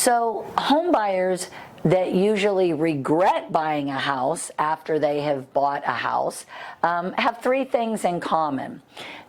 So home buyers that usually regret buying a house after they have bought a house have three things in common.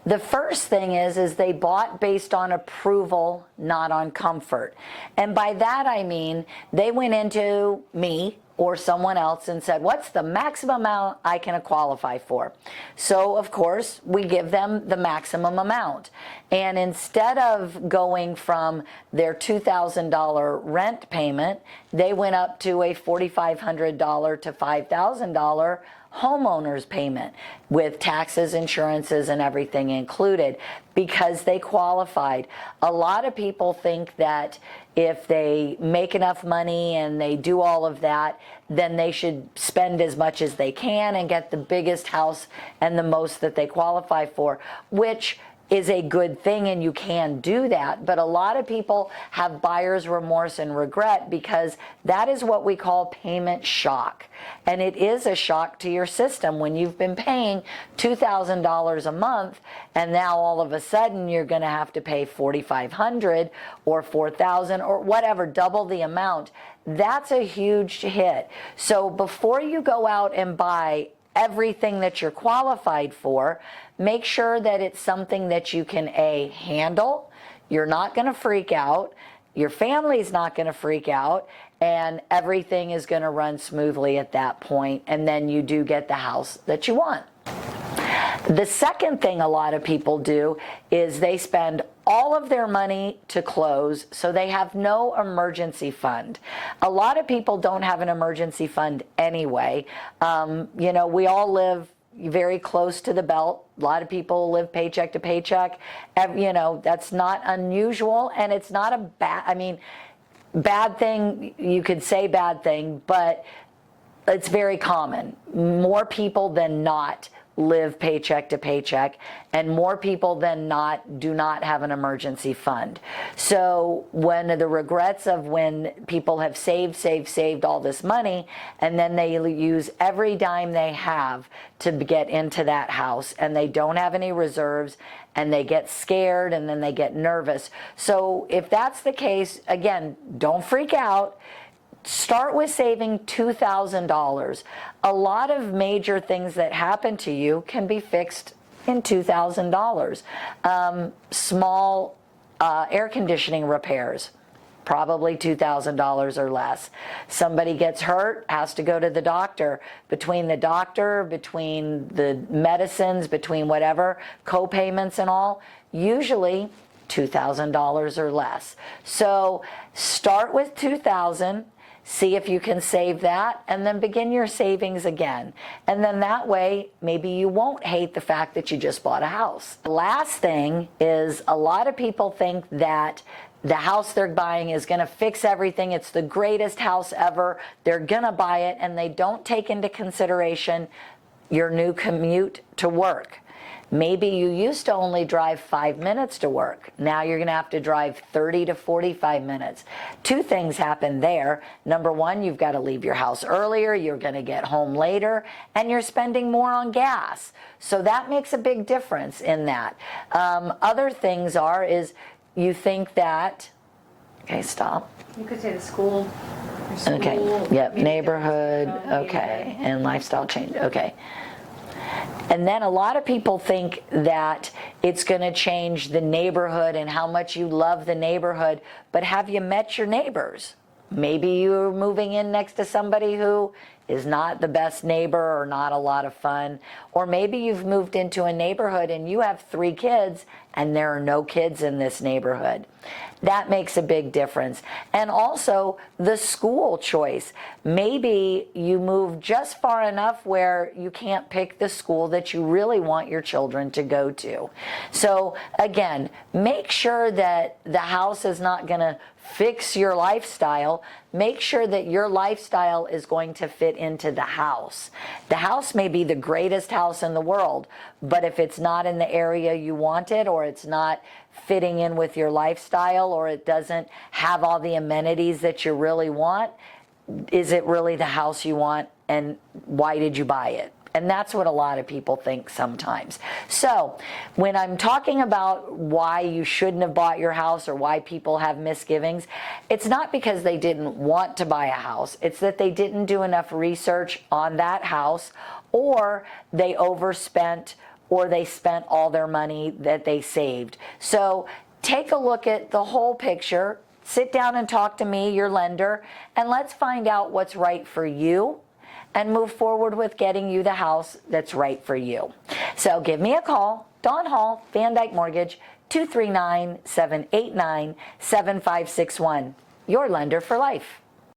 The first thing is they bought based on approval, not on comfort. And by that I mean they went into me or someone else and said, what's the maximum amount I can qualify for? So of course we give them the maximum amount. And instead of going from their $2,000 rent payment, they went up to a $4,500 to $5,000 homeowner's payment with taxes, insurances, and everything included because they qualified. A lot of people think that if they make enough money and they do all of that, then they should spend as much as they can and get the biggest house and the most that they qualify for, which is a good thing, and you can do that. But a lot of people have buyer's remorse and regret because that is what we call payment shock. And it is a shock to your system when you've been paying $2,000 a month and now all of a sudden you're going to have to pay $4,500 or $4,000 or whatever, double the amount. That's a huge hit. So before you go out and buy everything that you're qualified for, make sure that it's something that you can handle, you're not going to freak out, your family's not going to freak out, and everything is going to run smoothly at that point, and then you do get the house that you want. The second thing a lot of people do is they spend all of their money to close, so they have no emergency fund. A lot of people don't have an emergency fund anyway. You know, we all live very close to the belt. A lot of people live paycheck to paycheck. You know, that's not unusual, and it's not a bad thing. You could say bad thing, but it's very common. More people than not live paycheck to paycheck, and more people than not do not have an emergency fund. So when the regrets of when people have saved all this money, and then they use every dime they have to get into that house, and they don't have any reserves, and they get scared, and then they get nervous. So if that's the case, again, don't freak out. Start with saving $2,000. A lot of major things that happen to you can be fixed in $2,000. Small air conditioning repairs, probably $2,000 or less. Somebody gets hurt, has to go to the doctor. Between the doctor, between the medicines, between whatever, co-payments and all, usually $2,000 or less. So start with $2,000. See if you can save that, and then begin your savings again. And then that way, maybe you won't hate the fact that you just bought a house. The last thing is a lot of people think that the house they're buying is going to fix everything. It's the greatest house ever. They're going to buy it, and they don't take into consideration your new commute to work. Maybe you used to only drive 5 minutes to work. Now you're going to have to drive 30 to 45 minutes. Two things happen there. Number one, you've got to leave your house earlier, you're going to get home later, and you're spending more on gas. So that makes a big difference in that. Other things is you think that, okay, stop. You could say the school. Okay, yep, neighborhood, okay, and lifestyle change, okay. And then a lot of people think that it's going to change the neighborhood and how much you love the neighborhood, but have you met your neighbors? Maybe you're moving in next to somebody who is not the best neighbor or not a lot of fun. Or maybe you've moved into a neighborhood and you have 3 kids and there are no kids in this neighborhood. That makes a big difference. And also the school choice. Maybe you move just far enough where you can't pick the school that you really want your children to go to. So again, make sure that the house is not going to fix your lifestyle. Make sure that your lifestyle is going to fit into the house. The house may be the greatest house in the world, but if it's not in the area you want it, or it's not fitting in with your lifestyle, or it doesn't have all the amenities that you really want, is it really the house you want, and why did you buy it? And that's what a lot of people think sometimes. So when I'm talking about why you shouldn't have bought your house or why people have misgivings, it's not because they didn't want to buy a house. It's that they didn't do enough research on that house, or they overspent, or they spent all their money that they saved. So take a look at the whole picture. Sit down and talk to me, your lender, and let's find out what's right for you and move forward with getting you the house that's right for you. So give me a call, Dawn Hall, Van Dyke Mortgage, 239-789-7561. Your lender for life.